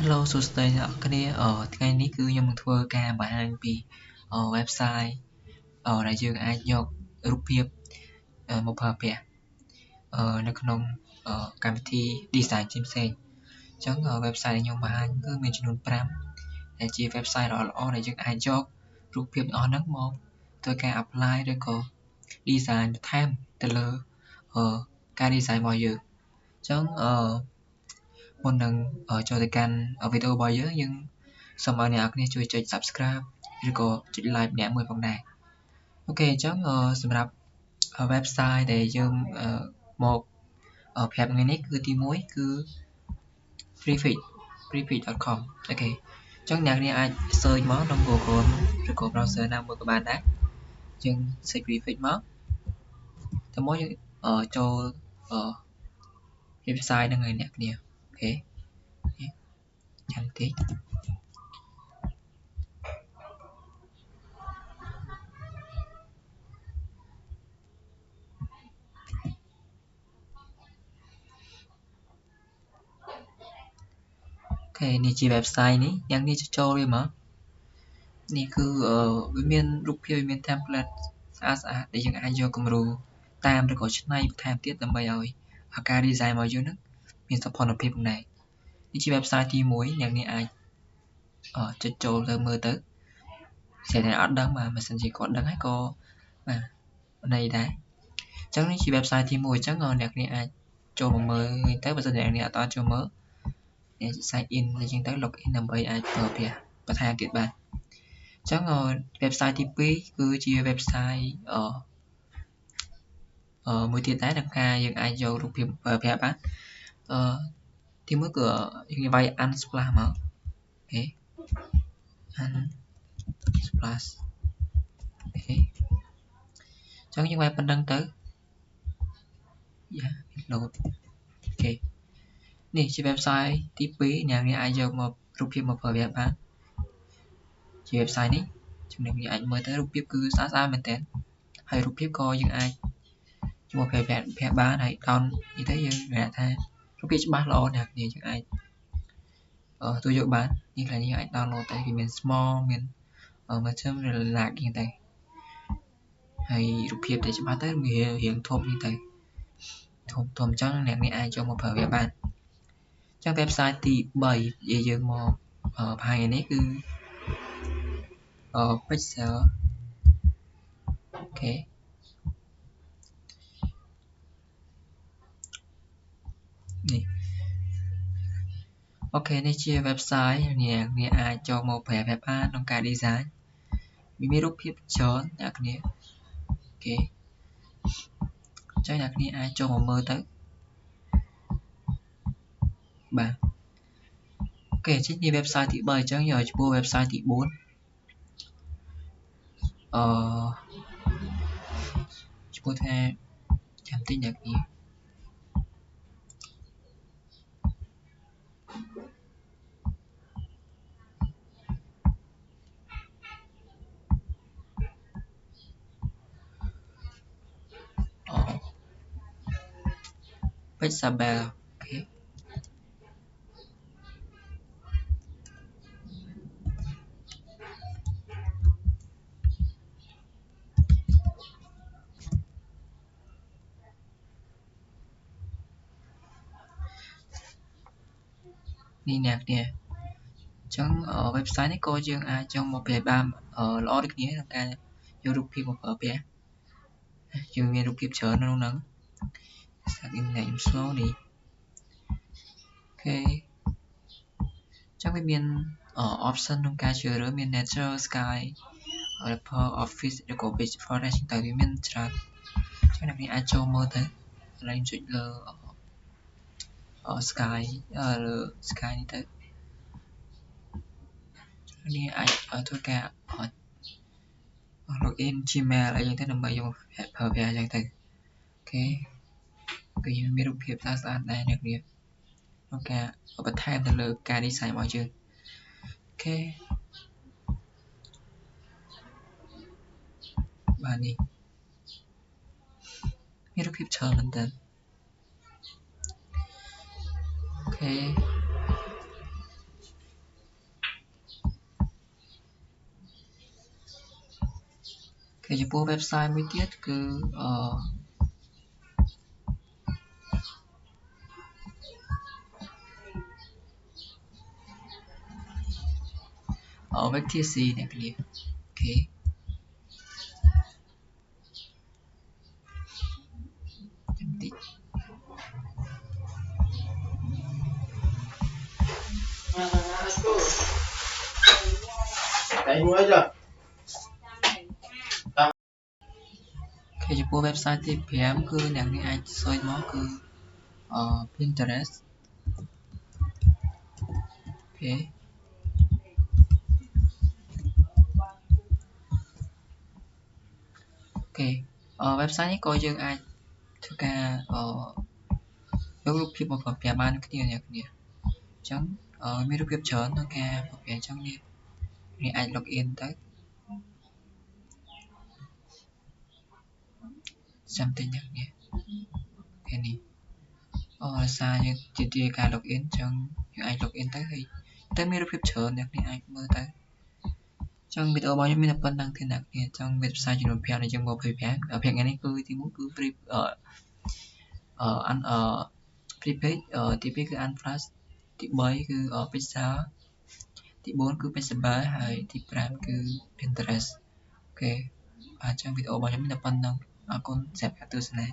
Hello សួស្តីអ្នកគ្នាថ្ងៃនេះគឺខ្ញុំនឹងធ្វើការបង្ហាញពីwebsite ដែលយើងអាចយករូបភាពមកប្រើប្រាស់នៅក្នុងកម្មវិធី design ផ្សេងៗអញ្ចឹងwebsite ដែលខ្ញុំបង្ហាញគឺមានចំនួន5ដែលជា website ល្អៗដែលយើងអាចយករូបភាពទាំងអស់ហ្នឹងមកធ្វើការ apply ឬក៏ design បន្ថែមទៅលើការ design របស់យើងអញ្ចឹងមុននឹងចូលទៅកាន់វីដេអូរបស់យើងសូមឲ្យអ្នកនរគ្នាជួយចុច Subscribe ឬក៏ចុច Like ម្នាក់មួយផងដែរអូខេអញ្ចឹងសម្រាប់ website ដែលយើងមកប្រាប់ថ្ងៃនេះគឺទី1គឺ freepik.com អូខេអញ្ចឹងអ្នកនរគ្នាអាច search មកក្នុង Google ឬក៏ browser ណាមួយក៏បានដែរយើង search freepik មកតែមកយើងចូលwebsite ហ្នឹងហើយអ្នកនរគ្នាអូខេចាំតិចអូខេនេះជា website នេះអ្នកនេះចូលវាមកនេះគឺវាមានរូបភាពវាមាន template ស្អាតៗដែលយើងអាចយកគំរូតាមឬក៏ច្នៃបន្ថែមទៀតដើម្បីឲ្យការ design របស់យើងហ្នឹងមានសោភ័ណភាពផងដែរនេះជា website ទី1អ្នកនេះអាចចុចចូលទៅមើលទៅស្រាប់តែអត់ដឹងបាទមិនសិនជាគាត់ដឹងហើយក៏បាទន័យដែរអញ្ចឹងនេះជា website ទី1អញ្ចឹងអ្នកនេះអាចចូលមកមើលទៅបើសិនជាអ្នកនេះអត់ចូលមើលអ្នក sign in អញ្ចឹងទៅ log in ដើម្បីអាចប្រើប្រាស់បន្ថែមទៀតបាទអញ្ចឹង website ទី2គឺជា website មួយទៀតដែរក្នុងការយើងអាចយករូបភាពប្រើប្រាស់បានទី1គឺយើងវាយ Unsplash មកអូខេ Unsplash អូខេអញ្ចឹងយើងវាយប៉ុណ្្នឹងទៅយ៉ា load អូខេនេះជា website ទី2អ្នកនេះអាចយកមករូបភាពមកប្រើប្រាស់បានជា website នេះចំណុចនេះអាចមើលទៅរូបភាពគឺស្អាតមែនតើហើយរូបភាពក៏យើងអាចមកប្រើប្រាស់បានហើយdownនេះទៅយើងនិយាយថារូបភាពច្បាស់ល្អអ្នកនាងយើងអាចទទួលយកបាននេះខ្លះនេះអាច download តែវាមាន small មាន medium ឬ large ហ្នឹងទៅហើយរូបភាពដែលច្បាស់ទៅវារៀងធំនេះទៅធំអញ្ចឹងអ្នកនេះអាចយកមកប្រើប្រាស់បានអញ្ចឹង website ទី3ដែលយើងមកបង្ហាញនេះគឺpixel អូខេនេះអូខេនេះជា website អ្នកអាចចូលមកប្រើប្រាស់បានក្នុងការ design វាមានរូបភាពច្រើនអ្នកគ្នាអូខេអញ្ចឹងអ្នកគ្នាអាចចូលមកមើលទៅបាទអូខេចេញពី website ទី3អញ្ចឹងយកចំពោះ website ទី4ឈ្មោះថាចាំតិចអ្នកគ្នាPixabay អូខេនេះអ្នកគ្នាអញ្ចឹង website នេះក៏យើងអាចចង់មកប្រើបានល្អដូចគ្នាក្នុងការយករូបភាពមកប្រើប្រាស់យើងមានរូបភាពច្រើនក្នុងហ្នឹង Sign name slow នេះអូខេអញ្ចឹងវាមាន option ក្នុងការជ្រើសរើសមាន nature sky rapper office ឬក៏ beach forest ទៅវាមានច្រើនអញ្ចឹងអ្នកនេះអាចចូលមើលទៅឥឡូវចុចលើsky លើ sky នេះទៅនេះអាចធ្វើការ login Gmail អីចឹងទៅដើម្បីយកប្រើប្រាស់អញ្ចឹងទៅអូខេគឺមានរូបភាពស្អាតៗដែរអ្នកនាងក្នុងការបន្ថែមទៅលើការ design របស់យើងអូខេបាទនេះមានរូបភាពច្រើនមែនតើអូខេ គេចំពោះ website មួយទៀតគឺwebTC អ្នកគ្នាអូខេចាំតិចតែមួយចាគេចំពោះ website ទី5គឺអ្នកនេះអាច search មកគឺPinterest អូខេwebsite នេះក៏យើងអាចធ្វើការយករូបភាពមកប្រើប្រាស់បានគ្នាអ្នកគ្នាអញ្ចឹងមានរូបភាពច្រើនក្នុងការប្រើប្រាស់អញ្ចឹងនេះអាច log in ទៅចាំតិចអ្នកគ្នាអូខេនេះដោយសារយើងជាការ log in អញ្ចឹងយើងអាច log in ទៅហើយតែមានរូបភាពច្រើនអ្នកគ្នាអាចមើលទៅអញ្ចឹងវីដេអូរបស់ខ្ញុំមានតែប៉ុណ្្នឹងទេអ្នកគ្នាអញ្ចឹង website ចំនួន5ដែលយើងមកព្រាប្រាភាគថ្ងៃនេះគឺទី1គឺ free free page ទី2គឺ Unflash ទី3គឺ Pixar ទី4គឺ Pixabay ហើយទី5គឺ Pinterest អូខេអញ្ចឹងវីដេអូរបស់ខ្ញុំមានតែប៉ុណ្្នឹងអរគុណសម្រាប់ការទស្សនា